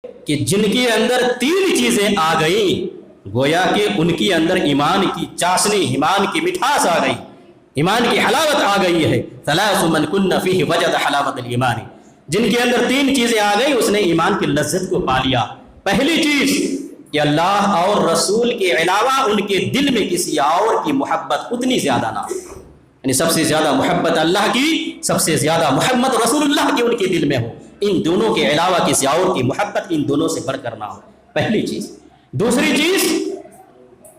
کہ جن کے اندر تین چیزیں آ گئیں، گویا کہ ان کے اندر ایمان کی چاشنی، ایمان کی مٹھاس آ گئی، ایمان کی حلاوت آ گئی ہے۔ ثلاث من کن فیہ وجد حلاوت الایمان، جن کے اندر تین چیزیں آ گئی اس نے ایمان کی لذت کو پا لیا۔ پہلی چیز کہ اللہ اور رسول کے علاوہ ان کے دل میں کسی اور کی محبت اتنی زیادہ نہ ہو، یعنی سب سے زیادہ محبت اللہ کی، سب سے زیادہ محبت رسول اللہ کی ان کے دل میں ہو، ان دونوں کے علاوہ کسی اور کی محبت ان دونوں سے بڑھ کر نہ ہو، پہلی چیز۔ دوسری چیز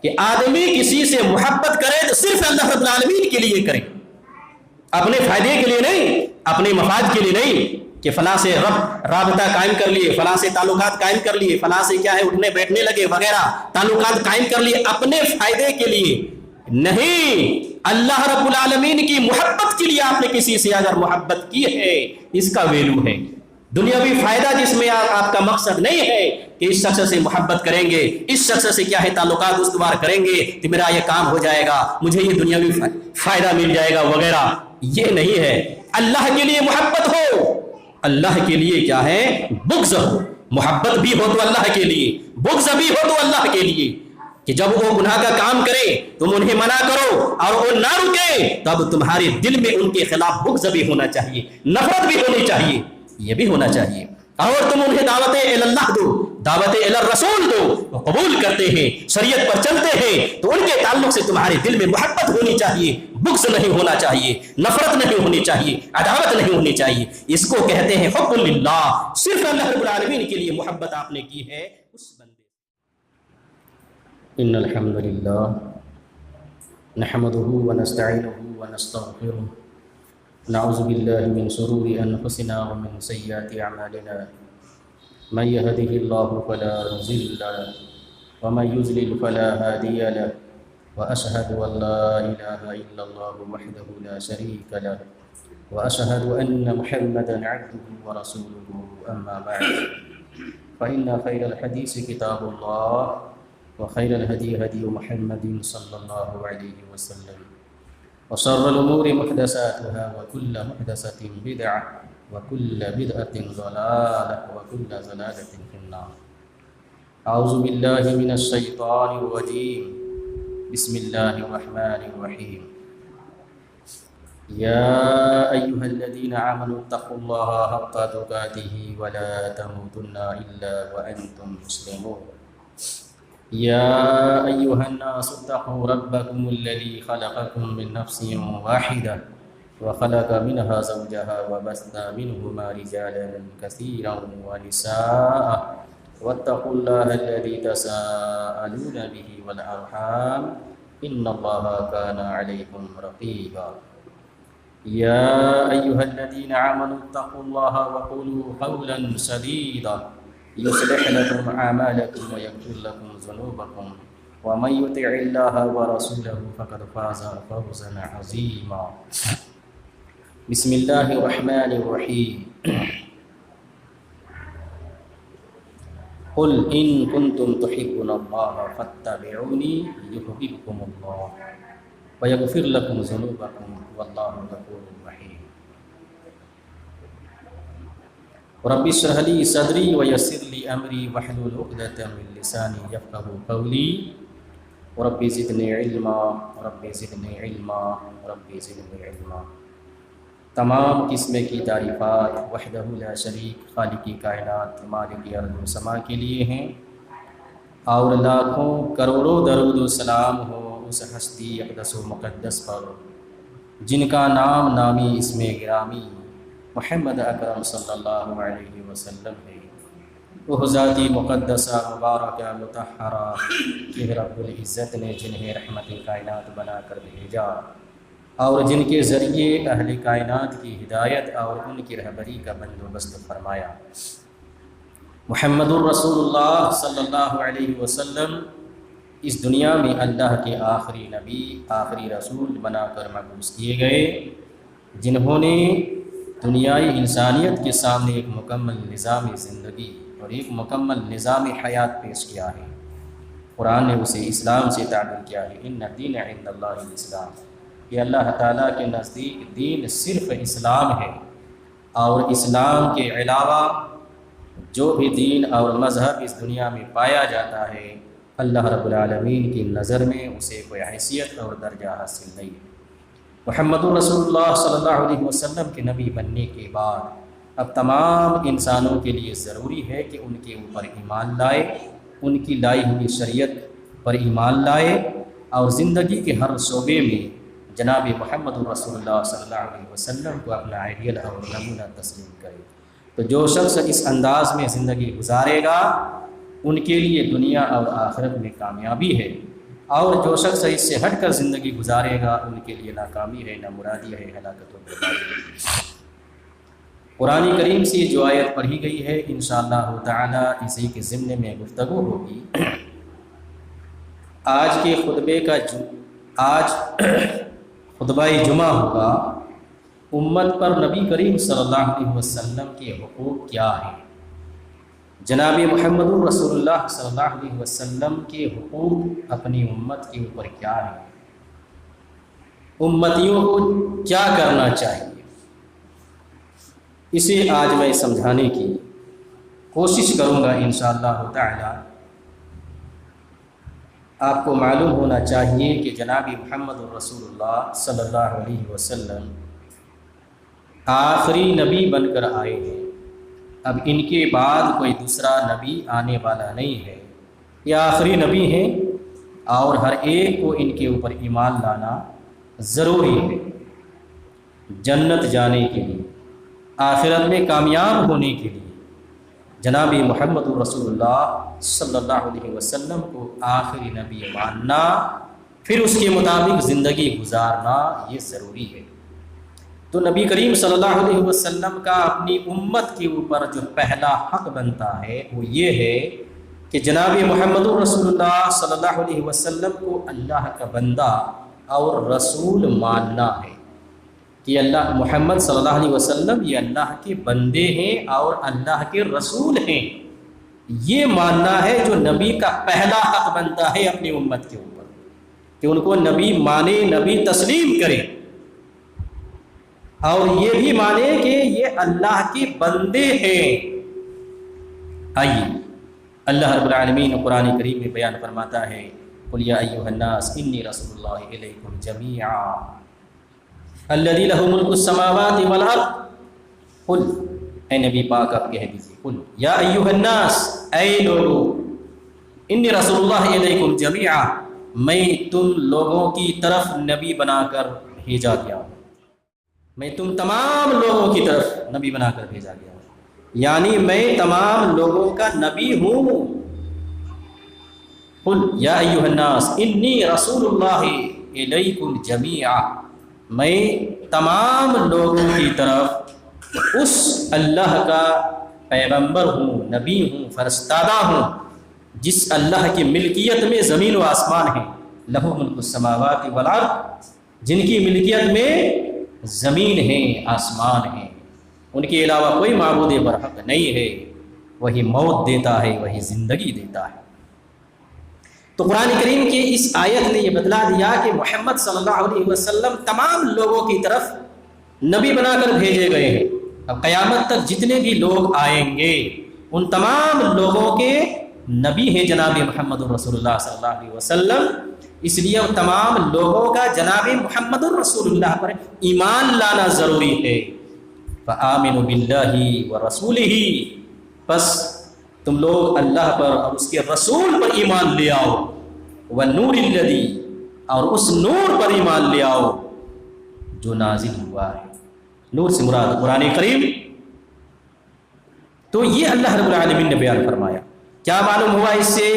کہ آدمی کسی سے محبت کرے تو صرف اللہ رب العالمین کے لیے کرے، اپنے فائدے کے لیے نہیں، اپنے مفاد کے لیے نہیں کہ فلاں سے رابطہ قائم کر لیے، فلاں سے تعلقات قائم کر لیے، فلاں سے کیا ہے اٹھنے بیٹھنے لگے وغیرہ، تعلقات قائم کر لیے اپنے فائدے کے لیے نہیں، اللہ رب العالمین کی محبت کے لیے آپ نے کسی سے اگر محبت کی ہے اس کا ویلو ہے۔ دنیاوی فائدہ جس میں آپ کا مقصد نہیں ہے کہ اس شخص سے محبت کریں گے، اس شخص سے کیا ہے تعلقات استوار کریں گے تو میرا یہ کام ہو جائے گا، مجھے یہ دنیاوی فائدہ مل جائے گا وغیرہ، یہ نہیں ہے۔ اللہ کے لیے محبت ہو، اللہ کے لیے کیا ہے بغض ہو، محبت بھی ہو تو اللہ کے لیے، بغض بھی ہو تو اللہ کے لیے، کہ جب وہ گناہ کا کام کرے تم انہیں منع کرو اور وہ نہ رکے تب تمہارے دل میں ان کے خلاف بغض بھی ہونا چاہیے، نفرت بھی ہونی چاہیے، یہ بھی ہونا چاہیے۔ اور تم انہیں دعوت اللہ دو، دعوت الرسول دو، وہ قبول کرتے ہیں، شریعت پر چلتے ہیں تو ان کے تعلق سے تمہارے دل میں محبت ہونی چاہیے، بغض نہیں ہونا چاہیے، نفرت نہیں ہونی چاہیے، عداوت نہیں ہونی چاہیے۔ اس کو کہتے ہیں حب للہ، صرف اللہ رب العالمین کے لیے محبت آپ نے کی ہے اس بندے۔ ان الحمد للہ نحمده ونستعینه ونستغفره، نعوذ باللہ من شرور انفسنا ومن سیئات اعمالنا، من يهده الله فلا مضل له ومن يضلل فلا هادي له، واشهد ان لا اله الا الله وحده لا شريك له، واشهد ان محمدا عبده ورسوله، اما بعد فان خير الحديث كتاب الله وخير الهدي هدي محمد صلى الله عليه وسلم، وشر الأمور محدثاتها وكل محدثة بدعة وكل بدعة ضلالة وكل ضلالة في النار۔ أعوذ بالله من الشيطان الرجيم، بسم الله الرحمن الرحيم، يا أيها الذين آمنوا اتقوا الله حق تقاته ولا تموتن إلا وأنتم مسلمون، يا أيها الناس اتقوا ربكم الذي خلقكم من نفس واحدة وخلق منها زوجها وبث منهما رجالا كثيرا ونساء، واتقوا الله الذي تساءلون به والأرحام إن الله كان عليكم رقيبا، يا أيها الذين آمنوا اتقوا الله وقولوا قولا سديدا يصلح لكم أعمالكم ويغفر لكم ذنوبكم، ومن يطع الله ورسوله فقد فاز فوزا عظيما۔ بسم الله الرحمن الرحيم، قل إن كنتم تحبون الله فاتبعوني يحببكم الله ويغفر لكم ذنوبكم والله غفور رحيم۔ رب اشرح لي صدري ويسر لي امري واحلل عقدة من لساني يفقهوا قولي، رب زدني علما رب زدنی علما رب زدنی علما۔ تمام قسم کی تعریفات وحدہ لا شریک خالق کائنات مالک ارض و سما کے لیے ہیں، اور لاکھوں کروڑوں درود و سلام ہو اس ہستی اقدس و مقدس پر جن کا نام نامی اسم گرامی محمد اکرم صلی اللہ علیہ وسلم ہے۔ وہ ذاتی مقدسہ مبارکہ مطہرہ کہ رب العزت نے جنہیں رحمت کائنات بنا کر بھیجا اور جن کے ذریعے اہل کائنات کی ہدایت اور ان کی رہبری کا بندوبست فرمایا۔ محمد الرسول اللہ صلی اللہ علیہ وسلم اس دنیا میں اللہ کے آخری نبی آخری رسول بنا کر مبعوث کیے گئے، جنہوں نے دنیائی انسانیت کے سامنے ایک مکمل نظام زندگی اور ایک مکمل نظام حیات پیش کیا ہے۔ قرآن نے اسے اسلام سے تعبیر کیا ہے، ان الدین عند اللہ الاسلام، کہ اللہ تعالیٰ کے نزدیک دین صرف اسلام ہے، اور اسلام کے علاوہ جو بھی دین اور مذہب اس دنیا میں پایا جاتا ہے اللہ رب العالمین کی نظر میں اسے کوئی حیثیت اور درجہ حاصل نہیں ہے۔ محمد رسول اللہ صلی اللہ علیہ وسلم کے نبی بننے کے بعد اب تمام انسانوں کے لیے ضروری ہے کہ ان کے اوپر ایمان لائے، ان کی لائی ہوئی شریعت پر ایمان لائے، اور زندگی کے ہر شعبے میں جناب محمد رسول اللہ صلی اللہ علیہ وسلم کو اپنا آئیڈیل اور نمونہ تسلیم کرے۔ تو جو شخص اس انداز میں زندگی گزارے گا ان کے لیے دنیا اور آخرت میں کامیابی ہے، اور جو شخص اس سے ہٹ کر زندگی گزارے گا ان کے لیے ناکامی ہے، نامرادی ہے، ہلاکت و بربادی ہے۔ قرآن کریم سے جو آیت پڑھی گئی ہے انشاءاللہ تعالی اسی کے ضمن میں گفتگو ہوگی۔ آج کے خطبے کا آج خطبہ جمعہ ہوگا، امت پر نبی کریم صلی اللہ علیہ وسلم کے حقوق کیا ہیں، جناب محمد رسول اللہ صلی اللہ علیہ وسلم کے حقوق اپنی امت کے اوپر کیا ہیں، امتیوں کو کیا کرنا چاہیے، اسے آج میں سمجھانے کی کوشش کروں گا انشاءاللہ تعالی۔ آپ کو معلوم ہونا چاہیے کہ جناب محمد رسول اللہ صلی اللہ علیہ وسلم آخری نبی بن کر آئے ہیں، اب ان کے بعد کوئی دوسرا نبی آنے والا نہیں ہے، یہ آخری نبی ہیں، اور ہر ایک کو ان کے اوپر ایمان لانا ضروری ہے جنت جانے کے لیے، آخرت میں کامیاب ہونے کے لیے۔ جناب محمد رسول اللہ صلی اللہ علیہ وسلم کو آخری نبی ماننا، پھر اس کے مطابق زندگی گزارنا یہ ضروری ہے۔ تو نبی کریم صلی اللہ علیہ وسلم کا اپنی امت کے اوپر جو پہلا حق بنتا ہے وہ یہ ہے کہ جناب محمد رسول اللہ صلی اللہ علیہ وسلم کو اللہ کا بندہ اور رسول ماننا ہے، کہ اللہ محمد صلی اللہ علیہ وسلم یہ اللہ کے بندے ہیں اور اللہ کے رسول ہیں، یہ ماننا ہے جو نبی کا پہلا حق بنتا ہے اپنی امت کے اوپر، کہ ان کو نبی مانے، نبی تسلیم کرے، اور یہ بھی مانے کہ یہ اللہ کے بندے ہیں۔ آئیے اللہ رب العالمین قرآن کریم میں بیان فرماتا ہے، قل یا ایھا الناس انی رسول اللہ الیکم جمیعا الذی لہ ملک السماوات والارض، قل اے نبی پاک آپ کہہ دیجیے، قل یا ایھا الناس، اے لوگو، انی رسول اللہ الیکم جمیعا، میں تم لوگوں کی طرف نبی بنا کر بھیجا گیا ہوں، میں تم تمام لوگوں کی طرف نبی بنا کر بھیجا گیا ہوں، یعنی میں تمام لوگوں کا نبی ہوں۔ قل یا ایھا الناس انی رسول اللہ الیکم جمیعا، میں تمام لوگوں کی طرف اس اللہ کا پیغمبر ہوں، نبی ہوں، فرستادہ ہوں، جس اللہ کی ملکیت میں زمین و آسمان ہیں، لہ ملک السماوات والارض، جن کی ملکیت میں زمین ہے، آسمان ہے، ان کے علاوہ کوئی معبود برحق نہیں ہے، وہی موت دیتا ہے، وہی زندگی دیتا ہے۔ تو قرآن کریم کی اس آیت نے یہ بتلا دیا کہ محمد صلی اللہ علیہ وسلم تمام لوگوں کی طرف نبی بنا کر بھیجے گئے ہیں۔ اب قیامت تک جتنے بھی لوگ آئیں گے ان تمام لوگوں کے نبی ہیں جناب محمد رسول اللہ صلی اللہ علیہ وسلم، اس لیے تمام لوگوں کا جناب محمد رسول اللہ پر ایمان لانا ضروری ہے۔ فآمنوا باللہ ورسولہ، بس تم لوگ اللہ پر اور اس کے رسول پر ایمان لے آؤ، والنور الذی، اور اس نور پر ایمان لے آؤ جو نازل ہوا ہے۔ نور سے مراد قرآن کریم۔ تو یہ اللہ رب العالمین نے بیان فرمایا۔ کیا معلوم ہوا اس سے؟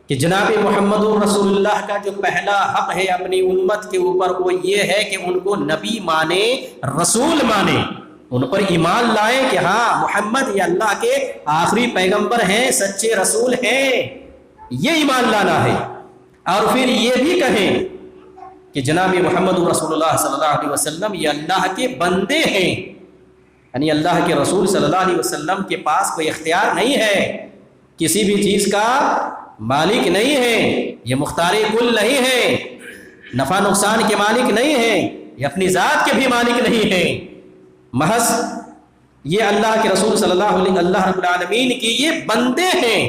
کہ جناب محمد رسول اللہ کا جو پہلا حق ہے اپنی امت کے اوپر وہ یہ ہے کہ ان کو نبی مانے، رسول مانے، ان پر ایمان لائیں کہ ہاں محمد یہ اللہ کے آخری پیغمبر ہیں، سچے رسول ہیں، یہ ایمان لانا ہے۔ اور پھر یہ بھی کہیں کہ جناب محمد رسول اللہ صلی اللہ علیہ وسلم یہ اللہ کے بندے ہیں، یعنی اللہ کے رسول صلی اللہ علیہ وسلم کے پاس کوئی اختیار نہیں ہے، کسی بھی چیز کا مالک نہیں ہے، یہ مختار کل نہیں ہے، نفع نقصان کے مالک نہیں ہے، یہ اپنی ذات کے بھی مالک نہیں ہے، محض یہ اللہ کے رسول صلی اللہ علیہ اللہ رب العالمین کی یہ بندے ہیں،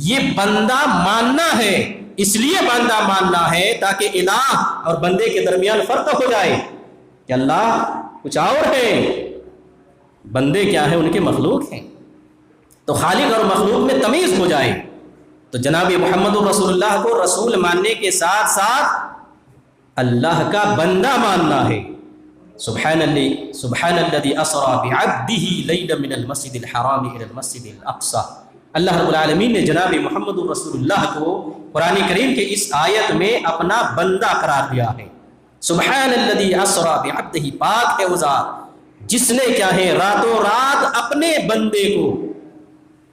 یہ بندہ ماننا ہے، اس لیے بندہ ماننا ہے تاکہ الہ اور بندے کے درمیان فرق ہو جائے کہ اللہ کچھ اور ہے، بندے کیا ہیں، ان کے مخلوق ہیں، تو خالق اور مخلوق میں تمیز ہو جائے۔ تو جناب محمد رسول اللہ کو رسول ماننے کے ساتھ ساتھ اللہ کا بندہ ماننا ہے۔ سبحان الذی اسری بعبدہ لیلا من المسجد الحرام الی المسجد الاقصی۔ اللہ رب العالمین نے جناب محمد رسول اللہ کو قرآن کریم کے اس آیت میں اپنا بندہ قرار دیا ہے۔ سبحان الذی اسری بعبدہ، پاک ہے وہ ذات جس نے کیا ہے راتوں رات اپنے بندے کو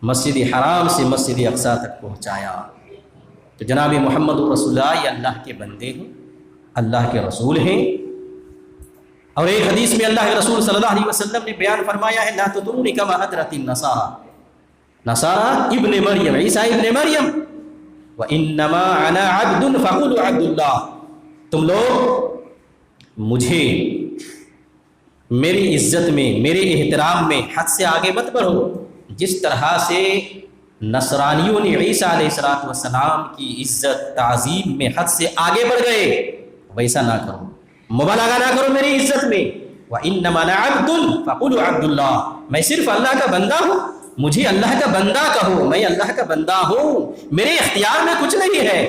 مسجد حرام سے مسجد اقصی تک پہنچایا۔ تو جناب محمد رسول اللہ یہ اللہ کے بندے ہیں، اللہ کے رسول ہیں۔ اور ایک حدیث میں اللہ کے رسول صلی اللہ علیہ وسلم نے بیان فرمایا ہے، لا تطرونی کما ادرت النصارى، نصارى ابن مریم، عیسیٰ ابن مریم، وانما انا عبد فقولوا عبد اللہ، تم لوگ مجھے میری عزت میں، میرے احترام میں حد سے آگے مت بڑھو۔ جس طرح سے نصرانیوں نے عیسیٰ علیہ السلام کی عزت تعظیم میں حد سے آگے بڑھ گئے، ویسا نہ کرو، مبالغہ نہ کرو میری عزت میں۔ وَإِنَّمَا أَنَا عَبْدٌ فَقُولُوا عَبْدُ اللَّهِ، میں صرف اللہ کا بندہ ہوں، مجھے اللہ کا بندہ کہو، میں اللہ کا بندہ ہوں، میرے اختیار میں کچھ نہیں ہے،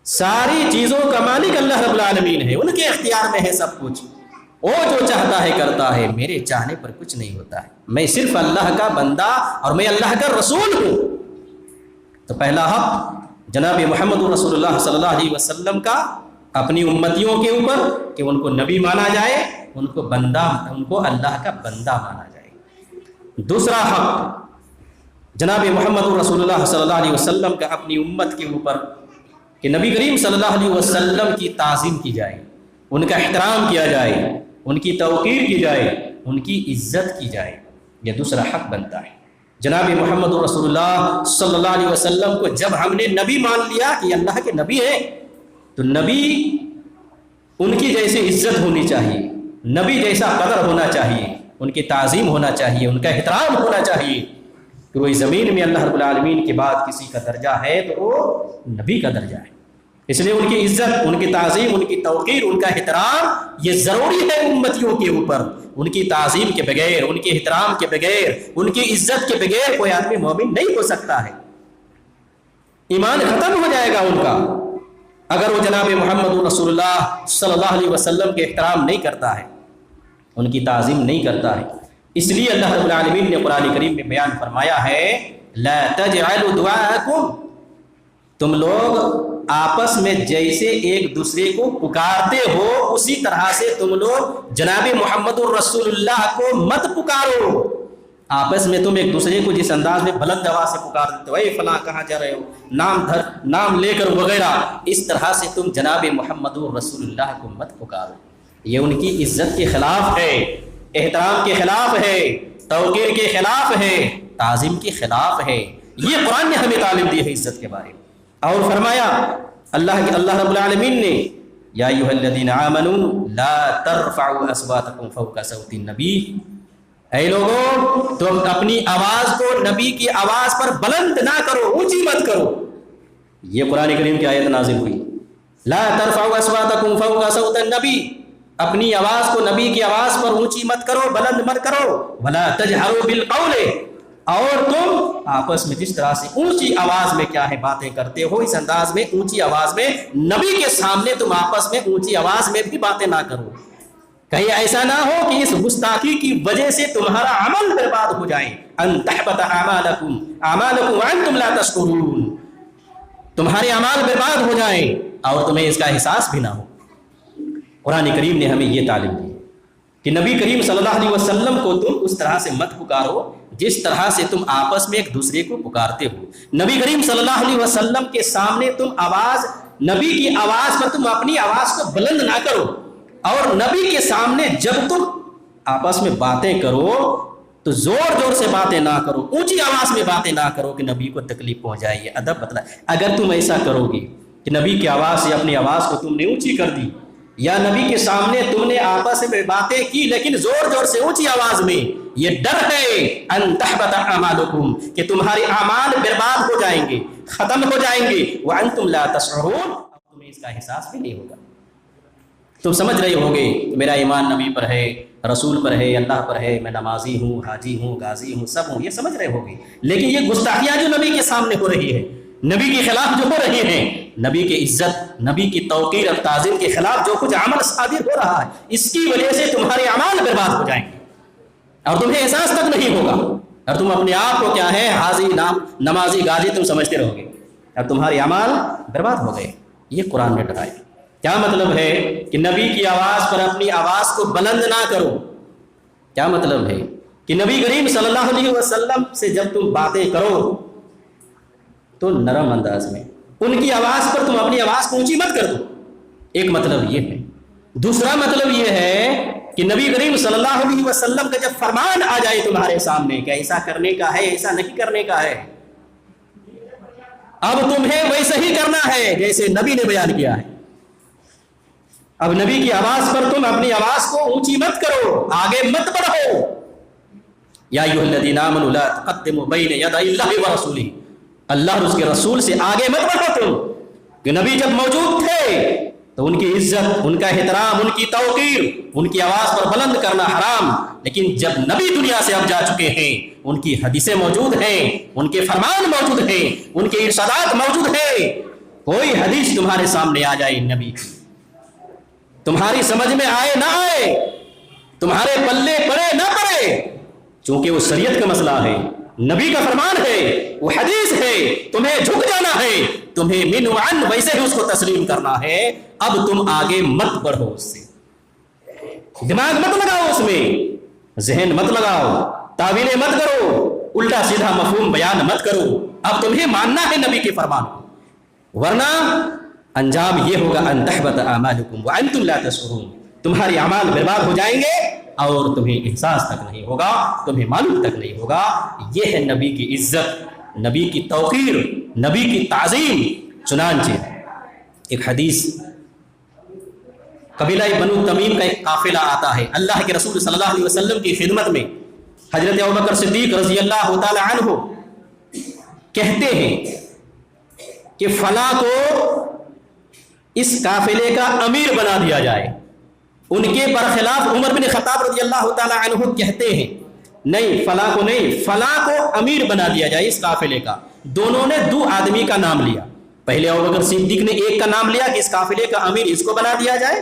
ساری چیزوں کا مالک اللہ رب العالمین ہے، ان کے اختیار میں ہے سب کچھ، وہ جو چاہتا ہے کرتا ہے، میرے چاہنے پر کچھ نہیں ہوتا ہے، میں صرف اللہ کا بندہ اور میں اللہ کا رسول ہوں۔ تو پہلا حق جناب محمد رسول اللہ صلی اللہ علیہ وسلم کا اپنی امتیوں کے اوپر کہ ان کو نبی مانا جائے، ان کو بندہ، ان کو اللہ کا بندہ مانا جائے۔ دوسرا حق جناب محمد رسول اللہ صلی اللہ علیہ وسلم کا اپنی امت کے اوپر کہ نبی کریم صلی اللہ علیہ وسلم کی تعظیم کی جائے، ان کا احترام کیا جائے، ان کی توقیر کی جائے، ان کی عزت کی جائے، یہ دوسرا حق بنتا ہے۔ جناب محمد رسول اللہ صلی اللہ علیہ وسلم کو جب ہم نے نبی مان لیا کہ اللہ کے نبی ہیں، تو نبی ان کی جیسی عزت ہونی چاہیے، نبی جیسا قدر ہونا چاہیے، ان کی تعظیم ہونا چاہیے، ان کا احترام ہونا چاہیے کہ وہ زمین میں اللہ رب العالمین کے بعد کسی کا درجہ ہے تو وہ نبی کا درجہ ہے۔ اس لیے ان کی عزت، ان کی تعظیم، ان کی توقیر، ان کا احترام یہ ضروری ہے امتیوں کے اوپر۔ ان کی تعظیم کے بغیر، ان کے احترام کے بغیر، ان کی عزت کے بغیر کوئی آدمی مومن نہیں ہو سکتا ہے، ایمان ختم ہو جائے گا ان کا اگر وہ جناب محمد رسول اللہ صلی اللہ علیہ وسلم کے احترام نہیں کرتا ہے، ان کی تعظیم نہیں کرتا ہے۔ اس لیے اللہ رب العالمین نے قرآن کریم میں بیان فرمایا ہے، لا تجعلوا دعاءکم، تم لوگ آپس میں جیسے ایک دوسرے کو پکارتے ہو اسی طرح سے تم لوگ جناب محمد الرسول اللہ کو مت پکارو۔ آپس میں تم ایک دوسرے کو جس انداز میں بلند آواز سے پکار دیتے ہو، اے فلاں کہاں جا رہے ہو، نام لے کر وغیرہ، اس طرح سے تم جناب محمد الرسول اللہ کو مت پکارو۔ یہ ان کی عزت کے خلاف ہے، احترام کے خلاف ہے، توقیر کے خلاف ہے، تعظیم کے خلاف ہے۔ یہ قرآن نے ہمیں تعلیم دی ہے عزت کے بارے میں۔ اور فرمایا اللہ رب العالمین نے، یا ایھا الذین آمنوا لا ترفعوا اصواتکم فوق صوت النبی، اے لوگوں تم اپنی آواز کو نبی کی آواز پر بلند نہ کرو، اونچی مت کرو۔ یہ قرآن کریم کی آیت نازل ہوئی، لا ترفعوا اصواتکم فوق صوت النبی، اپنی آواز کو نبی کی آواز پر اونچی مت کرو، بلند مت کرو، ولا تجہروا بالقول، اور تم آپس میں جس طرح سے اونچی آواز میں کیا ہے باتیں کرتے ہو، اس انداز میں اونچی آواز میں نبی کے سامنے تم آپس میں اونچی آواز میں بھی باتیں نہ کرو، کہیں ایسا نہ ہو کہ اس گستاخی کی وجہ سے تمہارا عمل برباد ہو جائے، ان تحبط اعمالکم وانتم لا تشکرون، تمہارے اعمال برباد ہو جائیں اور تمہیں اس کا احساس بھی نہ ہو۔ قرآن کریم نے ہمیں یہ تعلیم دی کہ نبی کریم صلی اللہ علیہ وسلم کو تم اس طرح سے مت پکارو جس طرح سے تم آپس میں ایک دوسرے کو پکارتے ہو۔ نبی کریم صلی اللہ علیہ وسلم کے سامنے تم آواز، نبی کی آواز پر تم اپنی آواز کو بلند نہ کرو، اور نبی کے سامنے جب تم آپس میں باتیں کرو تو زور زور سے باتیں نہ کرو، اونچی آواز میں باتیں نہ کرو کہ نبی کو تکلیف پہنچائے، یہ ادب بتلا۔ اگر تم ایسا کرو گے کہ نبی کی آواز سے اپنی آواز کو تم نے اونچی کر دی، یا نبی کے سامنے تم نے آپس میں باتیں کی لیکن زور زور سے اونچی آواز میں، یہ ڈر ہے ان تحبط اعمالکم کہ تمہارے اعمال برباد ہو جائیں گے، ختم ہو جائیں گے، وانتم لا تشعرون، تمہیں اس کا احساس بھی نہیں ہوگا۔ تم سمجھ رہے ہوگے میرا ایمان نبی پر ہے، رسول پر ہے، اللہ پر ہے، میں نمازی ہوں، حاجی ہوں، غازی ہوں، سب ہوں، یہ سمجھ رہے ہوگے، لیکن یہ گستاخیاں جو نبی کے سامنے ہو رہی ہے، نبی کے خلاف جو ہو رہی ہیں، نبی کی عزت، نبی کی توقیر اور تعظیم کے خلاف جو کچھ عمل صادر ہو رہا ہے، اس کی وجہ سے تمہارے اعمال برباد ہو جائیں گے اور تمہیں احساس تک نہیں ہوگا، اور تم اپنے آپ کو کیا ہے، حاجی، نمازی، غازی تم سمجھتے رہو گے، اور تمہارے اعمال برباد ہو گئے۔ یہ قرآن نے ڈرایا۔ کیا مطلب ہے کہ نبی کی آواز پر اپنی آواز کو بلند نہ کرو؟ کیا مطلب ہے کہ نبی کریم صلی اللہ علیہ وسلم سے جب تم باتیں کرو تو نرم انداز میں، ان کی آواز پر تم اپنی آواز کو اونچی مت کر دو، ایک مطلب یہ ہے۔ دوسرا مطلب یہ ہے کہ نبی کریم صلی اللہ علیہ وسلم کا جب فرمان آ جائے تمہارے سامنے کہ ایسا کرنے کا ہے، ایسا نہیں کرنے کا ہے، اب تمہیں ویسے ہی کرنا ہے جیسے نبی نے بیان کیا ہے۔ اب نبی کی آواز پر تم اپنی آواز کو اونچی مت کرو، آگے مت بڑھو۔ یا ایھا الذین آمنوا لا تقدموا بین یدی اللہ ورسولہ، اللہ اور اس کے رسول سے آگے مت بڑھو تم، کہ نبی جب موجود تھے تو ان کی عزت، ان کا احترام، ان کی توقیر، ان کی آواز پر بلند کرنا حرام، لیکن جب نبی دنیا سے اب جا چکے ہیں، ان کی حدیثیں موجود ہیں، ان کے فرمان موجود ہیں، ان کے ارشادات موجود ہیں، کوئی حدیث تمہارے سامنے آ جائے نبی کی، تمہاری سمجھ میں آئے نہ آئے، تمہارے پلے پڑے نہ پڑے، چونکہ وہ شریعت کا مسئلہ ہے، نبی کا فرمان ہے، وہ حدیث ہے، تمہیں جھک جانا ہے، تمہیں من وعن ویسے ہی اس کو تسلیم کرنا ہے۔ اب تم آگے مت بڑھو، اس سے دماغ مت لگاؤ، اس میں ذہن مت لگاؤ، تعویلیں مت کرو، الٹا سیدھا مفہوم بیان مت کرو، اب تمہیں ماننا ہے نبی کے فرمان کو، ورنہ انجام یہ ہوگا ان تحبط اعمالکم وانتم لا تشعرون، تمہارے اعمال برباد ہو جائیں گے اور تمہیں احساس تک نہیں ہوگا، تمہیں معلوم تک نہیں ہوگا۔ یہ ہے نبی کی عزت، نبی کی توقیر، نبی کی تعظیم۔ چنانچہ ایک حدیث، قبیلہ بنو تمیم کا ایک قافلہ آتا ہے اللہ کے رسول صلی اللہ علیہ وسلم کی خدمت میں، حضرت ابوبکر صدیق رضی اللہ تعالی عنہ کہتے ہیں کہ فلاں کو اس قافلے کا امیر بنا دیا جائے، ان کے برخلاف عمر بن خطاب رضی اللہ تعالی عنہ کہتے ہیں نہیں، فلاں کو نہیں، فلاں کو امیر بنا دیا جائے اس قافلے کا۔ دونوں نے دو آدمی کا نام لیا، پہلے ابوبکر صدیق نے ایک کا نام لیا کہ اس قافلے کا امیر اس کو بنا دیا جائے،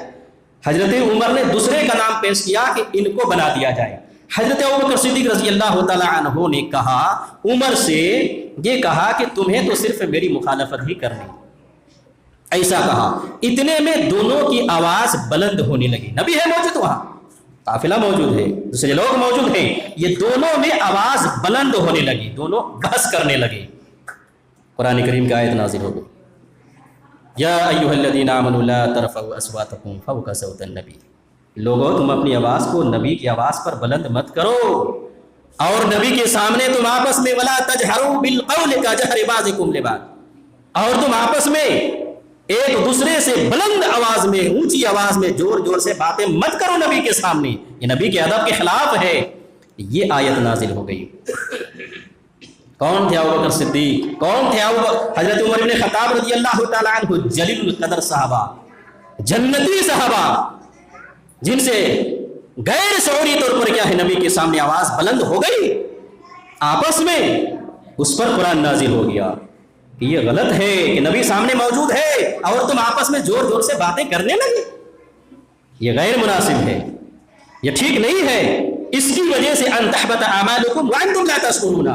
حضرت عمر نے دوسرے کا نام پیش کیا کہ ان کو بنا دیا جائے۔ حضرت ابوبکر صدیق رضی اللہ تعالی عنہ نے کہا، عمر سے یہ کہا کہ تمہیں تو صرف میری مخالفت ہی کرنی، ایسا کہا۔ اتنے میں دونوں کی آواز بلند ہونے لگی، نبی ہے موجود، وہاں قافلہ موجود ہے، دوسرے لوگ موجود ہیں، یہ دونوں میں آواز بلند ہونے لگی، دونوں بحث کرنے لگے۔ قرآن کریم کی آیت نازل ہو گئی، یا ایھا الذین آمنوا لا ترفعوا اصواتکم فوق صوت النبی، لوگوں تم اپنی آواز کو نبی کی آواز پر بلند مت کرو، اور نبی کے سامنے تم آپس میں ولا تجہروا بالقول کجہر بعضکم لبعض، اور تم آپس میں ایک دوسرے سے بلند آواز میں، اونچی آواز میں زور زور سے باتیں مت کرو نبی کے سامنے، یہ نبی کے ادب کے خلاف ہے۔ یہ آیت نازل ہو گئی۔ کون تھے ابوبکر صدیق؟ کون تھے حضرت عمر بن خطاب رضی اللہ تعالی عنہ؟ جلیل القدر صحابہ، جنتی صحابہ، جن سے غیر شعوری طور پر کیا ہے نبی کے سامنے آواز بلند ہو گئی، آپس میں اس پر قرآن نازل ہو گیا کہ یہ غلط ہے کہ نبی سامنے موجود ہے اور تم آپس میں زور زور سے باتیں کرنے لگے، یہ غیر مناسب ہے، یہ ٹھیک نہیں ہے۔ اس کی وجہ سے ان تحبط اعمالکم وانتم لا تشعرون،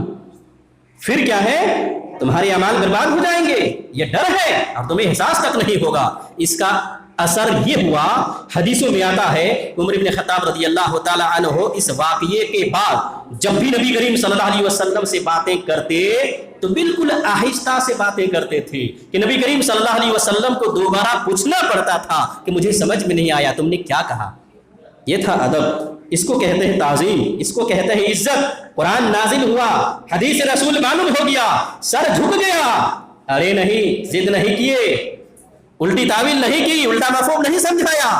پھر کیا ہے، تمہارے اعمال برباد ہو جائیں گے، یہ ڈر ہے اور تمہیں احساس تک نہیں ہوگا۔ اس کا اثر یہ ہوا، حدیثوں میں آتا ہے عمر بن خطاب رضی اللہ تعالی عنہ اس واقعے کے بعد جب بھی نبی کریم صلی اللہ علیہ وسلم سے باتیں کرتے تو بالکل آہستہ سے باتیں کرتے تھے کہ نبی کریم صلی اللہ علیہ وسلم کو دوبارہ پوچھنا پڑتا تھا کہ مجھے سمجھ میں نہیں آیا تم نے کیا کہا۔ یہ تھا ادب، اس کو کہتے ہیں تعظیم، اس کو کہتے ہیں عزت۔ قرآن نازل ہوا، حدیث رسول معلوم ہو گیا، سر جھک گیا، ارے نہیں، ضد نہیں کیے، الٹی تعویل نہیں کی، الٹا مفہوم نہیں سمجھایا،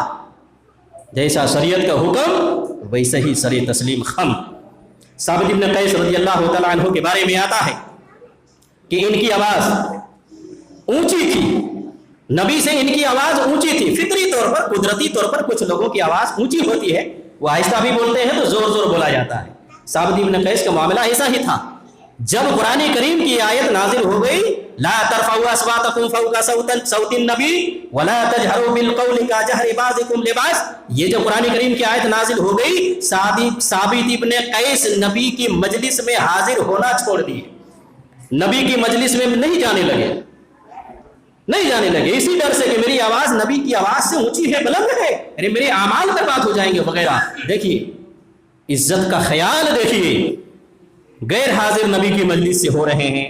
جیسا شریعت کا حکم ویسے ہی سر تسلیم خم۔ ثابت ابن قیس رضی اللہ تعالیٰ عنہ کے بارے میں آتا ہے کہ ان کی آواز اونچی تھی، نبی سے ان کی آواز اونچی تھی۔ فطری طور پر، قدرتی طور پر کچھ لوگوں کی آواز اونچی ہوتی ہے، وہ آہستہ بھی بولتے ہیں تو زور زور بولا جاتا ہے۔ ثابت ابن قیس کا معاملہ ایسا ہی تھا۔ جب قرآن کریم کی آیت نازل ہو گئی لا ترفعوا اصواتکم فوق صوت النبی ولا تجہروا بالقول کجہر بعضکم لبعض، یہ جب قرآن کریم کی آیت نازل ہو گئی ثابت ابن قیس نبی کی مجلس میں حاضر ہونا چھوڑ دیے، نبی کی مجلس میں نہیں جانے لگے اسی ڈر سے کہ میری آواز نبی کی آواز سے اونچی ہے، بلند ہے، ارے میرے اعمال برباد ہو جائیں گے وغیرہ۔ دیکھیے عزت کا خیال، دیکھیے غیر حاضر نبی کی مجلس سے ہو رہے ہیں۔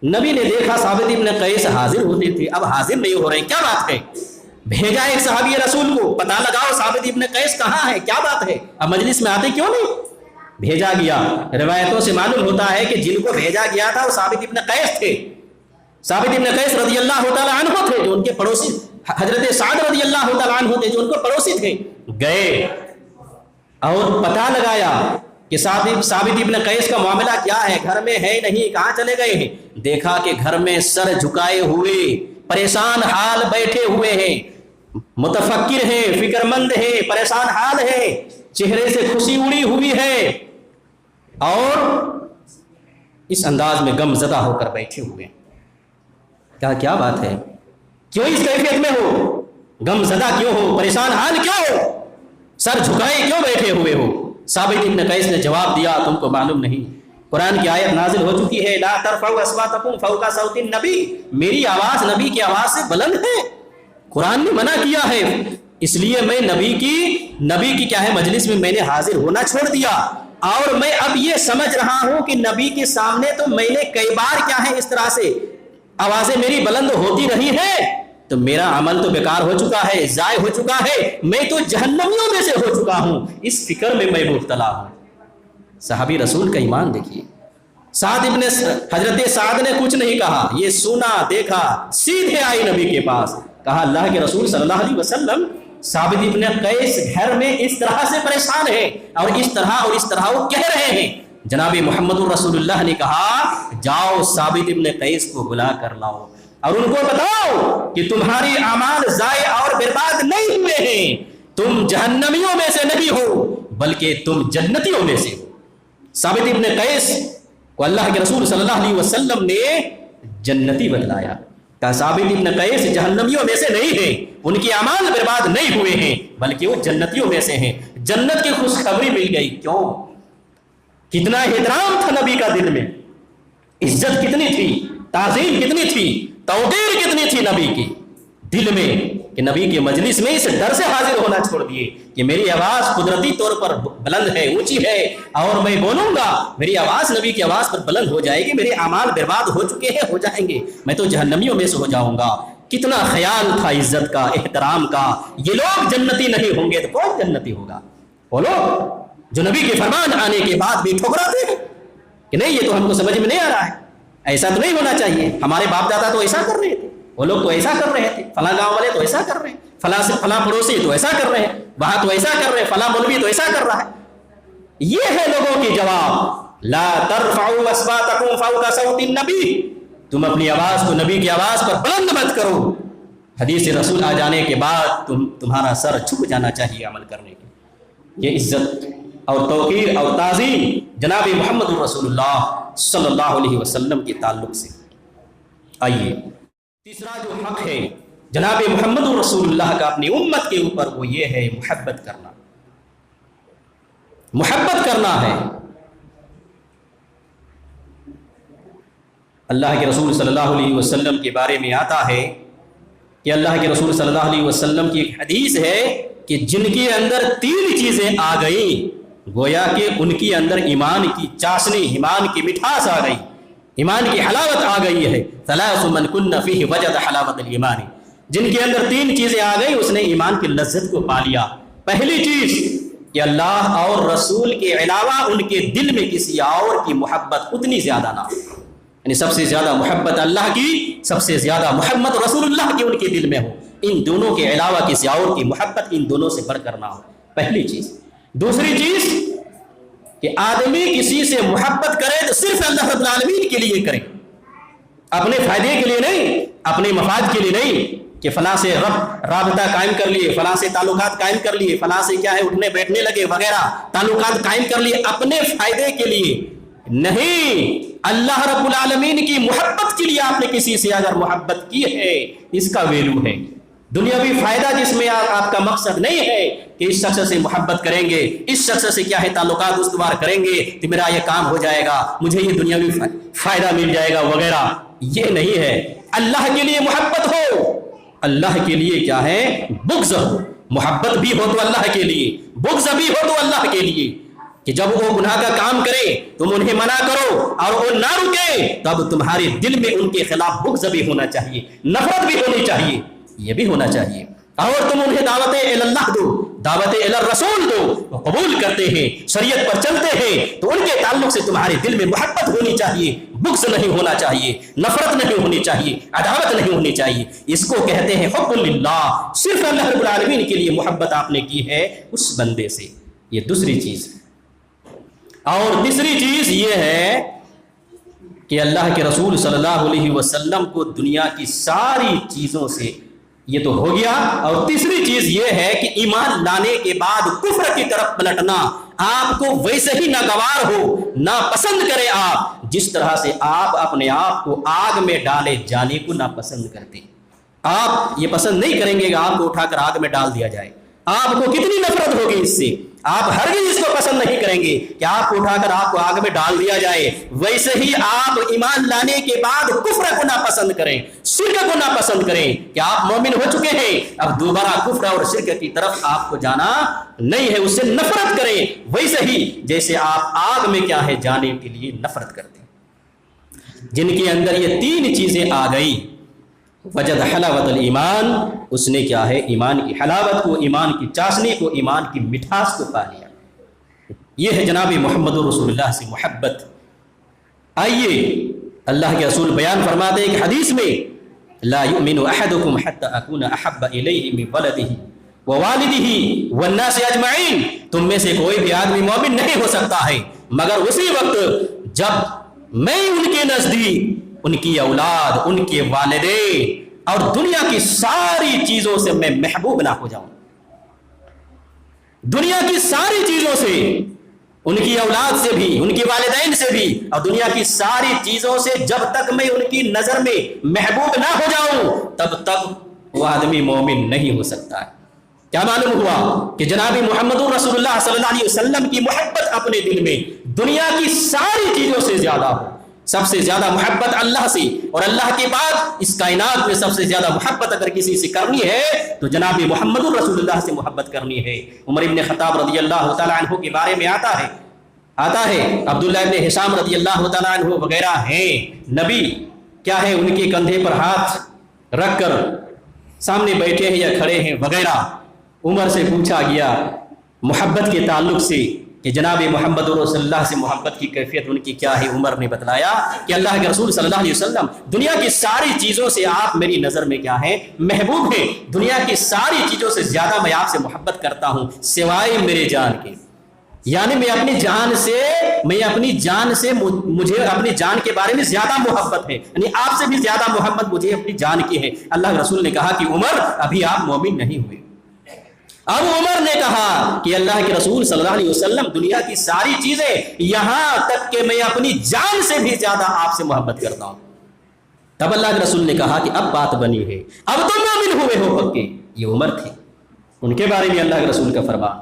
نبی نے دیکھا ثابت ابن قیس حاضر ہوتے تھے، اب حاضر نہیں ہو رہے، کیا بات ہے؟ بھیجا ایک صحابی رسول کو، پتہ لگاؤ ثابت ابن قیس کہاں ہے، کیا بات ہے، اب مجلس میں آتے کیوں نہیں؟ بھیجا گیا۔ روایتوں سے معلوم ہوتا ہے کہ جن کو بھیجا گیا تھا وہ ثابت ابن قیس تھے۔ ثابت ابن قیس رضی اللہ تعالیٰ عنہ تھے جو ان کے پڑوسی، حضرت سعد رضی اللہ تعالیٰ عنہ تھے جو ان کو پڑوسی تھے۔ گئے اور پتہ لگایا کہ ثابت ابن قیس کا معاملہ کیا ہے، گھر میں ہے نہیں، کہاں چلے گئے ہیں؟ دیکھا کہ گھر میں سر جھکائے ہوئے پریشان حال بیٹھے ہوئے ہیں، متفکر ہیں، فکر مند ہیں، پریشان حال ہیں، چہرے سے خوشی اڑی ہوئی ہے اور اس انداز میں غم زدہ ہو کر بیٹھے ہوئے ہیں۔ کیا بات ہے؟ کیوں اس کیفیت میں ہو؟ غم زدہ کیوں ہو؟ پریشان حال کیوں ہو؟ سر جھکائے کیوں بیٹھے ہوئے ہو؟ ثابت ابن قیس نے جواب دیا تم کو معلوم نہیں، قرآن کی آیت نازل ہو چکی ہے لا ترفعوا اصواتکم فوق صوت النبی، میری آواز نبی کی آواز سے بلند ہے، قرآن نے منع کیا ہے، اس لیے میں نبی کی کیا ہے مجلس میں میں نے حاضر ہونا چھوڑ دیا، اور میں اب یہ سمجھ رہا ہوں کہ نبی کے سامنے تو میں نے کئی بار کیا ہے اس طرح سے آوازیں میری بلند ہوتی رہی ہیں، تو میرا عمل تو بیکار ہو چکا ہے، ضائع ہو چکا ہے، میں تو جہنمیوں میں سے ہو چکا ہوں، اس فکر میں میں مبتلا ہوں۔ صحابی رسول کا ایمان دیکھیے، حضرت سعد نے کچھ نہیں کہا، یہ سنا دیکھا، سیدھے آئی نبی کے پاس، کہا اللہ کے رسول صلی اللہ علیہ وسلم ثابت ابن قیس گھر میں اس طرح سے پریشان ہے اور اس طرح وہ کہہ رہے ہیں۔ جناب محمد رسول اللہ نے کہا جاؤ ثابت ابن قیس کو بلا کر لاؤ اور ان کو بتاؤ کہ تمہاری اعمال ضائع اور برباد نہیں ہوئے ہیں، تم جہنمیوں میں سے نہیں ہو بلکہ تم جنتیوں میں سے ہو۔ ثابت ابن قیس کو اللہ کے رسول صلی اللہ علیہ وسلم نے جنتی بتلایا، کہ ثابت ابن قیس جہنمیوں میں سے نہیں ہیں، ان کی اعمال برباد نہیں ہوئے ہیں بلکہ وہ جنتیوں میں سے ہیں، جنت کی خوشخبری مل گئی۔ کیوں؟ کتنا احترام تھا نبی کا دل میں، عزت کتنی تھی، تعظیم کتنی تھی، توقیر کتنی تھی نبی کی دل میں، کہ نبی کے مجلس میں اس ڈر سے حاضر ہونا چھوڑ دیے کہ میری آواز قدرتی طور پر بلند ہے، اونچی ہے، اور میں بولوں گا میری آواز نبی کی آواز پر بلند ہو جائے گی، میرے اعمال برباد ہو چکے ہیں، ہو جائیں گے، میں تو جہنمیوں میں سے ہو جاؤں گا۔ کتنا خیال تھا عزت کا، احترام کا، یہ لوگ جنتی نہیں ہوں گے تو کون جنتی ہوگا؟ وہ لوگ جو نبی کے فرمان آنے کے بعد بھی ٹھکراتے ہیں کہ نہیں یہ تو ہم کو سمجھ میں نہیں آ رہا ہے، ایسا تو نہیں ہونا چاہیے، ہمارے باپ دادا تو ایسا کر رہے تھے، وہ لوگ تو ایسا کر رہے تھے، فلاں گاؤں والے تو ایسا کر رہے ہیں، فلاں پڑوسی تو ایسا کر رہے ہیں، وہاں تو ایسا کر رہے ہیں، فلاں مولوی تو ایسا کر رہا ہے۔ یہ ہے لوگوں کی جواب، لا ترفعوا اصواتکم فوق صوت النبی، تم اپنی آواز کو نبی کی آواز پر بلند مت کرو، حدیث رسول آ جانے کے بعد تمہارا سر جھک جانا چاہیے عمل کرنے کی۔ یہ عزت اور توقیر اور تعظیم جناب محمد رسول اللہ صلی اللہ علیہ وسلم کے تعلق سے۔ آئیے تیسرا جو حق ہے جناب محمد رسول اللہ کا اپنی امت کے اوپر وہ یہ ہے محبت کرنا، محبت کرنا ہے۔ اللہ کے رسول صلی اللہ علیہ وسلم کے بارے میں آتا ہے کہ اللہ کے رسول صلی اللہ علیہ وسلم کی ایک حدیث ہے کہ جن کے اندر 3 چیزیں آ گئیں گویا کہ ان کے اندر ایمان کی چاشنی، ایمان کی مٹھاس آ گئی، ایمان کی حلاوت آ گئی ہے۔ ثلاث من کن فیہ وجد حلاوت الایمان، جن کے اندر 3 چیزیں آ گئی اس نے ایمان کی لذت کو پا لیا۔ پہلی چیز کہ اللہ اور رسول کے علاوہ ان کے دل میں کسی اور کی محبت اتنی زیادہ نہ ہو، یعنی سب سے زیادہ محبت اللہ کی، سب سے زیادہ محمد رسول اللہ کی ان کے دل میں ہو، ان دونوں کے علاوہ کسی اور کی محبت ان دونوں سے بڑھ کر نہ ہو، پہلی چیز۔ دوسری چیز کہ آدمی کسی سے محبت کرے تو صرف اللہ رب العالمین کے لیے کرے، اپنے فائدے کے لیے نہیں، اپنے مفاد کے لیے نہیں کہ فلاں سے رابطہ قائم کر لیے، فلاں سے تعلقات قائم کر لیے، فلاں سے کیا ہے اٹھنے بیٹھنے لگے وغیرہ، تعلقات قائم کر لیے اپنے فائدے کے لیے نہیں، اللہ رب العالمین کی محبت کے لیے آپ نے کسی سے اگر محبت کی ہے اس کا ویلو ہے۔ دنیاوی فائدہ جس میں آپ کا مقصد نہیں ہے کہ اس شخص سے محبت کریں گے، اس شخص سے کیا ہے تعلقات استوار کریں گے تو میرا یہ کام ہو جائے گا، مجھے یہ دنیاوی فائدہ مل جائے گا وغیرہ، یہ نہیں ہے۔ اللہ کے لیے محبت ہو، اللہ کے لیے کیا ہے بغض ہو، محبت بھی ہو تو اللہ کے لیے، بغض بھی ہو تو اللہ کے لیے، کہ جب وہ گناہ کا کام کرے تم انہیں منع کرو اور وہ نہ رکے تب تمہارے دل میں ان کے خلاف بغض بھی ہونا چاہیے، نفرت بھی ہونی چاہیے، یہ بھی ہونا چاہیے۔ اور تم انہیں دعوت اللہ دو، دعوت الرسول دو، وہ قبول کرتے ہیں، شریعت پر چلتے ہیں تو ان کے تعلق سے تمہارے دل میں محبت ہونی چاہیے، بغض نہیں ہونا چاہیے، نفرت نہیں ہونی چاہیے، عداوت نہیں ہونی چاہیے۔ اس کو کہتے ہیں حب للہ، صرف اللہ رب العالمین کے لیے محبت آپ نے کی ہے اس بندے سے، یہ دوسری چیز۔ اور تیسری چیز یہ ہے کہ اللہ کے رسول صلی اللہ علیہ وسلم کو دنیا کی ساری چیزوں سے، یہ تو ہو گیا، اور تیسری چیز یہ ہے کہ ایمان لانے کے بعد کفر کی طرف پلٹنا آپ کو ویسے ہی ناگوار ہو، ناپسند کرے آپ جس طرح سے آپ اپنے آپ کو آگ میں ڈالے جانے کو ناپسند کرتے۔ آپ یہ پسند نہیں کریں گے کہ آپ کو اٹھا کر آگ میں ڈال دیا جائے، آپ کو کتنی نفرت ہوگی اس سے، آپ ہرگز اس کو پسند نہیں کریں گے کہ آپ کو اٹھا کر آپ کو آگ میں ڈال دیا جائے۔ ویسے ہی آپ ایمان لانے کے بعد کفر کو ناپسند کریں، شرک کو ناپسند کریں کہ آپ مومن ہو چکے ہیں، اب دوبارہ کفر اور شرک کی طرف آپ کو جانا نہیں ہے، اس سے نفرت کریں، ویسے ہی جیسے آپ آگ میں کیا ہے جانے کے لیے نفرت کرتے ہیں۔ جن کے اندر یہ تین چیزیں آ گئی، وجد حلاوت الایمان، اس نے کیا ہے ایمان کی حلاوت کو، ایمان کی چاشنی کو، ایمان کی مٹھاس کو پا لیا۔ یہ ہے جناب محمد رسول اللہ سے محبت۔ آئیے اللہ کے رسول بیان فرماتے ہیں کہ حدیث میں لا یؤمن احدکم حتی اکون احب الیہ من ولدہ ووالدہ والناس اجمعین، تم میں سے کوئی بھی آدمی مومن نہیں ہو سکتا ہے مگر اسی وقت جب میں ان کے نزدیک ان کی اولاد، ان کے والدین اور دنیا کی ساری چیزوں سے میں محبوب نہ ہو جاؤں، دنیا کی ساری چیزوں سے، ان کی اولاد سے بھی، ان کے والدین سے بھی، اور دنیا کی ساری چیزوں سے جب تک میں ان کی نظر میں محبوب نہ ہو جاؤں تب تک وہ آدمی مومن نہیں ہو سکتا ہے۔ کیا معلوم ہوا کہ جناب محمد رسول اللہ صلی اللہ علیہ وسلم کی محبت اپنے دل میں دنیا کی ساری چیزوں سے زیادہ ہو۔ سب سے زیادہ محبت اللہ سے، اور اللہ کے بعد اس کائنات میں سب سے زیادہ محبت اگر کسی سے کرنی ہے تو جناب محمد رسول اللہ سے محبت کرنی ہے۔ عمر ابن خطاب رضی اللہ تعالیٰ عنہ کے بارے میں آتا ہے عبداللہ ابن حشام رضی اللہ تعالیٰ عنہ وغیرہ ہیں، نبی کیا ہے ان کے کندھے پر ہاتھ رکھ کر سامنے بیٹھے ہیں یا کھڑے ہیں وغیرہ۔ عمر سے پوچھا گیا محبت کے تعلق سے کہ جناب محمد رسول اللہ سے محبت کی کیفیت ان کی کیا ہے، عمر نے بتلایا کہ اللہ کے رسول صلی اللہ علیہ وسلم دنیا کی ساری چیزوں سے آپ میری نظر میں کیا ہے محبوب ہیں، دنیا کی ساری چیزوں سے زیادہ میں آپ سے محبت کرتا ہوں سوائے میرے جان کے، یعنی میں اپنی جان سے مجھے اپنی جان کے بارے میں زیادہ محبت ہے، یعنی آپ سے بھی زیادہ محبت مجھے اپنی جان کی ہے۔ اللہ کے رسول نے کہا کہ عمر ابھی آپ مومن نہیں ہوئے۔ اب عمر نے کہا کہ اللہ کے رسول صلی اللہ علیہ وسلم دنیا کی ساری چیزیں یہاں تک کہ میں اپنی جان سے بھی زیادہ آپ سے محبت کرتا ہوں۔ تب اللہ کے رسول نے کہا کہ اب بات بنی ہے، اب تم مومن ہوئے ہو پکے۔ یہ عمر تھے، ان کے بارے میں اللہ کے رسول کا فرمان۔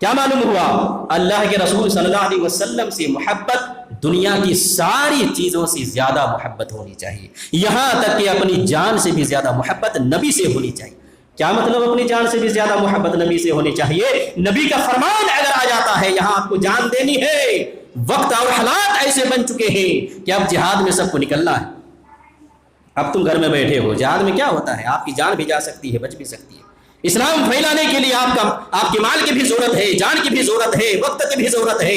کیا معلوم ہوا اللہ کے رسول صلی اللہ علیہ وسلم سے محبت دنیا کی ساری چیزوں سے زیادہ محبت ہونی چاہیے، یہاں تک کہ اپنی جان سے بھی زیادہ محبت نبی سے ہونی چاہیے۔ کیا مطلب اپنی جان سے بھی زیادہ محبت نبی سے ہونی چاہیے؟ نبی کا فرمان اگر آ جاتا ہے یہاں آپ کو جان دینی ہے، وقت اور حالات ایسے بن چکے ہیں کہ اب جہاد میں سب کو نکلنا ہے، اب تم گھر میں بیٹھے ہو، جہاد میں کیا ہوتا ہے آپ کی جان بھی جا سکتی ہے، بچ بھی سکتی ہے۔ اسلام پھیلانے کے لیے آپ کے مال کی بھی ضرورت ہے، جان کی بھی ضرورت ہے، وقت کی بھی ضرورت ہے،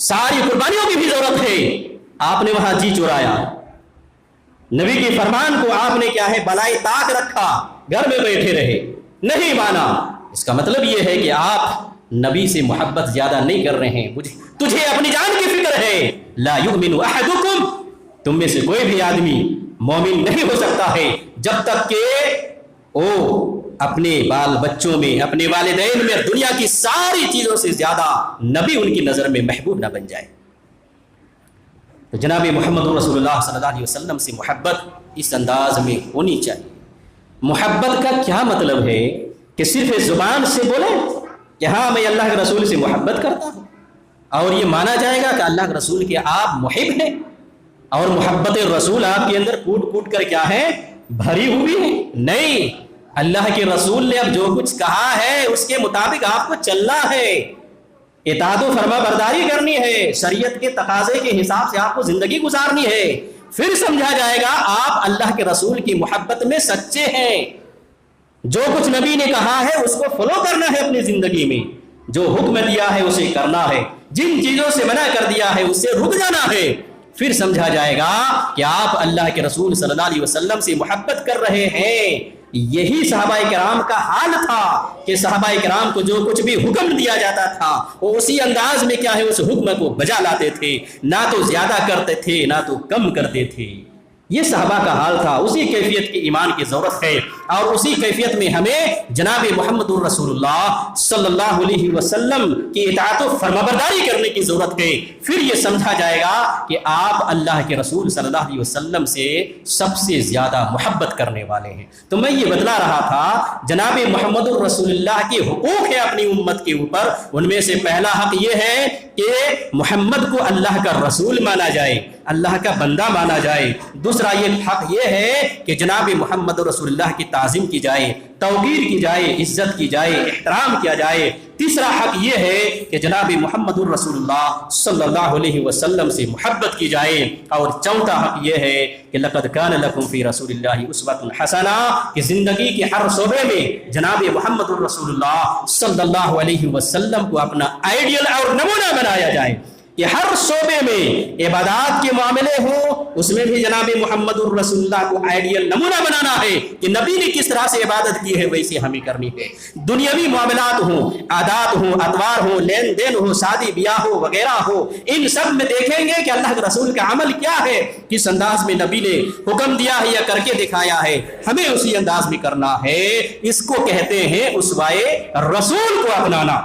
ساری قربانیوں کی بھی ضرورت ہے۔ آپ نے وہاں جی چرایا، نبی کے فرمان کو آپ نے کیا ہے بالائے طاق رکھا، گھر میں بیٹھے رہے، نہیں مانا۔ اس کا مطلب یہ ہے کہ آپ نبی سے محبت زیادہ نہیں کر رہے ہیں، تجھے اپنی جان کی فکر ہے۔ لا یؤمن احدکم، تم میں سے کوئی بھی آدمی مومن نہیں ہو سکتا ہے جب تک کہ وہ اپنے بال بچوں میں، اپنے والدین میں، دنیا کی ساری چیزوں سے زیادہ نبی ان کی نظر میں محبوب نہ بن جائے۔ تو جناب محمد رسول اللہ صلی اللہ علیہ وسلم سے محبت اس انداز میں ہونی چاہیے۔ محبت کا کیا مطلب ہے کہ صرف زبان سے بولیں کہ ہاں میں اللہ کے رسول سے محبت کرتا ہوں، اور یہ مانا جائے گا کہ اللہ کے رسول کے آپ محب ہیں، اور محبت رسول آپ کے اندر کوٹ کوٹ کر کیا ہے، بھری ہوئی ہے؟ نہیں، اللہ کے رسول نے اب جو کچھ کہا ہے اس کے مطابق آپ کو چلنا ہے، اطاعت و فرما برداری کرنی ہے، شریعت کے تقاضے کے حساب سے آپ کو زندگی گزارنی ہے۔ پھر سمجھا جائے گا آپ اللہ کے رسول کی محبت میں سچے ہیں۔ جو کچھ نبی نے کہا ہے اس کو فالو کرنا ہے اپنی زندگی میں، جو حکم دیا ہے اسے کرنا ہے، جن چیزوں سے منع کر دیا ہے اس سے رک جانا ہے۔ پھر سمجھا جائے گا کہ آپ اللہ کے رسول صلی اللہ علیہ وسلم سے محبت کر رہے ہیں۔ یہی صحابہ کرام کا حال تھا کہ صحابہ کرام کو جو کچھ بھی حکم دیا جاتا تھا وہ اسی انداز میں کیا ہے اس حکم کو بجا لاتے تھے، نہ تو زیادہ کرتے تھے نہ تو کم کرتے تھے۔ یہ صحابہ کا حال تھا، اسی کیفیت کی ایمان کی ضرورت ہے، اور اسی کیفیت میں ہمیں جناب محمد الرسول اللہ صلی اللہ علیہ وسلم کی اطاعت و فرمانبرداری کرنے کی ضرورت ہے۔ پھر یہ سمجھا جائے گا کہ آپ اللہ کے رسول صلی اللہ علیہ وسلم سے سب سے زیادہ محبت کرنے والے ہیں۔ تو میں یہ بتلا رہا تھا جناب محمد الرسول اللہ کے حقوق ہے اپنی امت کے اوپر، ان میں سے پہلا حق یہ ہے کہ محمد کو اللہ کا رسول مانا جائے، اللہ کا بندہ مانا جائے۔ دوسرا یہ حق یہ ہے کہ جناب محمد رسول اللہ کی تعظیم کی جائے، توقیر کی جائے، عزت کی جائے، احترام کیا جائے۔ تیسرا حق یہ ہے کہ جناب محمد الرسول اللہ صلی اللہ علیہ وسلم سے محبت کی جائے۔ اور چوتھا حق یہ ہے کہ لقد کان لکم فی رسول اللہ اسوۃ حسنہ، کہ زندگی کے ہر شعبے میں جناب محمد الرسول اللہ صلی اللہ علیہ وسلم کو اپنا آئیڈیل اور نمونہ بنایا جائے، کہ ہر شعبے میں عبادات کے معاملے ہوں اس میں بھی جناب محمد الرسول اللہ کو آئیڈیل نمونہ بنانا ہے کہ نبی نے کس طرح سے عبادت کی ہے ویسے ہمیں کرنی ہے۔ دنیاوی معاملات ہوں، عادات ہوں، اطوار ہوں، لین دین ہو، شادی بیاہ ہو وغیرہ ہو، ان سب میں دیکھیں گے کہ اللہ کے رسول کا عمل کیا ہے، کس انداز میں نبی نے حکم دیا ہے یا کر کے دکھایا ہے، ہمیں اسی انداز میں کرنا ہے۔ اس کو کہتے ہیں اسوائے رسول کو اپنانا۔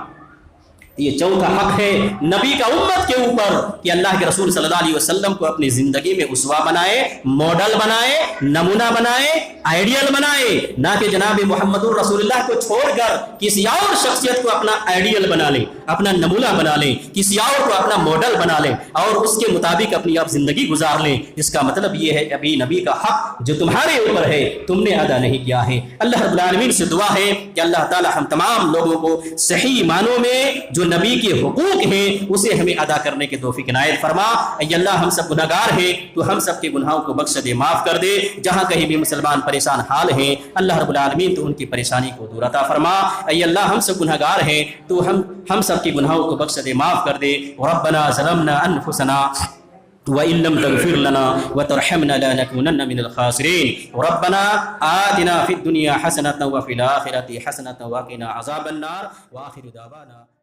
یہ چوتھا حق ہے نبی کا امت کے اوپر کہ اللہ کے رسول صلی اللہ علیہ وسلم کو اپنی زندگی میں اسوا بنائے، ماڈل بنائے، نمونہ بنائے، آئیڈیل بنائے، نہ کہ جناب محمد الرسول اللہ کو چھوڑ کر کسی اور شخصیت کو اپنا آئیڈیل بنا لیں، اپنا نمونہ بنا لیں، کسی اور کو اپنا ماڈل بنا لیں اور اس کے مطابق اپنی آپ زندگی گزار لیں۔ اس کا مطلب یہ ہے کہ ابھی نبی کا حق جو تمہارے اوپر ہے تم نے ادا نہیں کیا ہے۔ اللہ رب العالمین سے دعا ہے کہ اللہ تعالی ہم تمام لوگوں کو صحیح معنوں میں جو نبی کے حقوق ہیں اسے ہمیں ادا کرنے کے توفیق عنایت فرما۔ اے اللہ ہم سب گناہگار ہیں، تو ہم سب کے گناہوں کو بخش دے، معاف کر دے۔ جہاں کہیں بھی مسلمان پریشان حال ہیں اللہ رب العالمین تو ان کی پریشانی کو دور عطا فرما۔ اے اللہ ہم سب گناہگار ہیں تو ہم سب کے گناہوں کو بخش دے، معاف کر دے۔ ربنا ظلمنا انفسنا وَإِن لَّمْ تَغْفِرْ لَنَا وَتَرْحَمْنَا لَنَكُونَنَّ مِنَ الْخَاسِرِينَ رَبَّنَا آتِنَا فِي الدُّنْيَا حَسَنَةً وَفِي الْآخِرَةِ حَسَنَةً وَقِنَا عَذَابَ النَّارِ وَآخِرُ دَعْوَانَا